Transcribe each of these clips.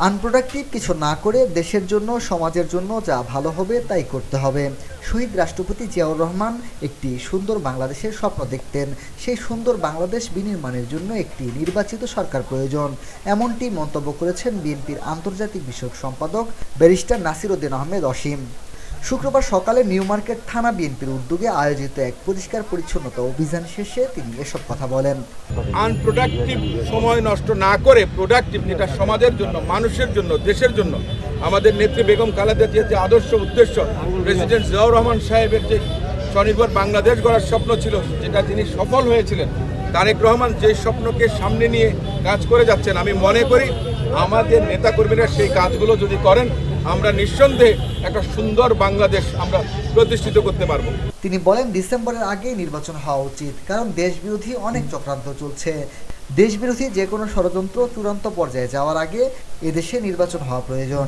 Unproductive কিছু না করে দেশের জন্য, সমাজের জন্য যা ভালো হবে তাই করতে হবে। শহীদ রাষ্ট্রপতি জিয়াউর রহমান একটি সুন্দর বাংলাদেশের স্বপ্ন দেখতেন। সেই সুন্দর বাংলাদেশ বিনির্মাণের জন্য একটি নির্বাচিত সরকার প্রয়োজন, এমনটি মন্তব্য করেছেন বিএনপির আন্তর্জাতিক বিষয়ক সম্পাদক ব্যারিস্টার নাসির উদ্দিন আহমেদ অসীম। শুক্রবার সকালে নিউ মার্কেট থানা বিএনপির উদ্যোগে আয়োজিত এক পরিষ্কার পরিচ্ছন্নতা অভিযান শেষে তিনি এসব কথা বলেন। আনপ্রোডাক্টিভ সময় নষ্ট না করে প্রোডাক্টিভ, যেটা সমাজের জন্য, মানুষের জন্য, দেশের জন্য, আমাদের নেত্রী বেগম খালেদা জিয়ার যে আদর্শ উদ্দেশ্য, প্রেসিডেন্ট জিয়াউর রহমান সাহেবের যে স্বনির্ভর বাংলাদেশ গড়ার স্বপ্ন ছিল, যেটা তিনি সফল হয়েছিলেন, তারেক রহমান যে স্বপ্নকে সামনে নিয়ে কাজ করে যাচ্ছেন, আমি মনে করি আমাদের নেতাকর্মীরা সেই কাজগুলো যদি করেন, আমরা নিঃসন্দেহে একটা সুন্দর বাংলাদেশ আমরা প্রতিষ্ঠিত করতে পারবো। তিনি বলেন, ডিসেম্বরের আগেই নির্বাচন হওয়া উচিত, কারণ দেশবিরোধী অনেক চক্রান্ত চলছে। দেশবিরোধী যে কোনো ষড়যন্ত্র চূড়ান্ত পর্যায়ে যাওয়ার আগে এদেশে নির্বাচন হওয়া প্রয়োজন।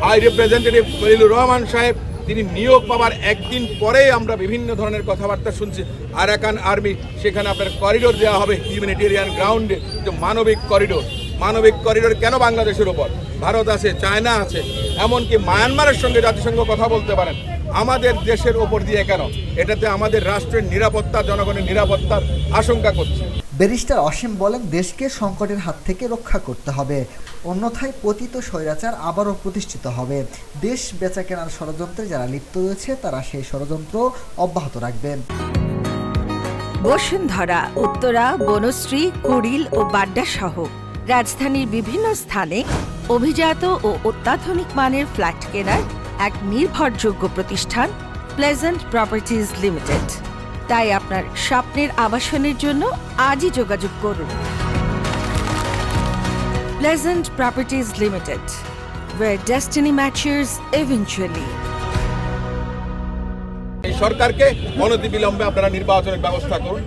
হাই রিপ্রেজেন্টেটিভ খলিলুর রহমান সাহেব তিনি নিয়োগ পাওয়ার একদিন পরেই আমরা বিভিন্ন ধরনের কথাবার্তা শুনছি। আরাকান আর্মি, সেখানে আপনার করিডোর দেওয়া হবে, হিউম্যানিটেরিয়ান গ্রাউন্ডে, যে মানবিক করিডোর। মানবিক করিডোর কেন বাংলাদেশের ওপর? ভারত আছে, চায়না আছে, এমনকি মায়ানমারের সঙ্গে জাতিসংঘ কথা বলতে পারেন, আমাদের দেশের ওপর দিয়ে কেন? এটাতে আমাদের রাষ্ট্রের নিরাপত্তা, জনগণের নিরাপত্তার আশঙ্কা করছে। ব্যারিস্টার অসীম বলেন, দেশকে সংকটের হাত থেকে রক্ষা করতে হবে, অন্যথায় পতিত স্বৈরাচার আবারও প্রতিষ্ঠিত হবে। দেশ বেচাকেনার ষড়যন্ত্রে যারা লিপ্ত রয়েছে তারা সেই ষড়যন্ত্র অব্যাহত রাখবেন। বসুন্ধরা, উত্তরা, বনশ্রী, কুড়িল ও বাড্ডা সহ রাজধানীর বিভিন্ন স্থানে অভিজাত ও অত্যাধুনিক মানের ফ্ল্যাট কেনার এক নির্ভরযোগ্য প্রতিষ্ঠান প্লেজেন্ট প্রপার্টিজ লিমিটেড। তাই আপনার স্বপ্নের আবাসনের জন্য আজই যোগাযোগ করুন। Pleasant properties limited, where destiny matches eventually. এই সরকারকে অনতিবিলম্বে আপনারা নির্বাচনের ব্যবস্থা করুন,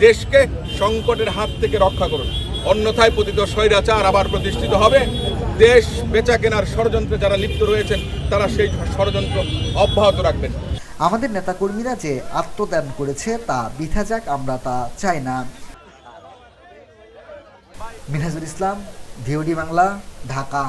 দেশকে সংকটের হাত থেকে রক্ষা করুন, অন্যথায় পতিত স্বৈরাচার আবার প্রতিষ্ঠিত হবে। দেশ বেচা কেনার ষড়যন্ত্রে যারা লিপ্ত রয়েছেন তারা সেই ষড়যন্ত্র অব্যাহত রাখবেন। আমাদের নেতাকর্মীরা যে আত্মদান করেছে তা বৃথা যাক, আমরা তা চাই না। মিনহাজুল ইসলাম, ভিওডি বাংলা, ঢাকা।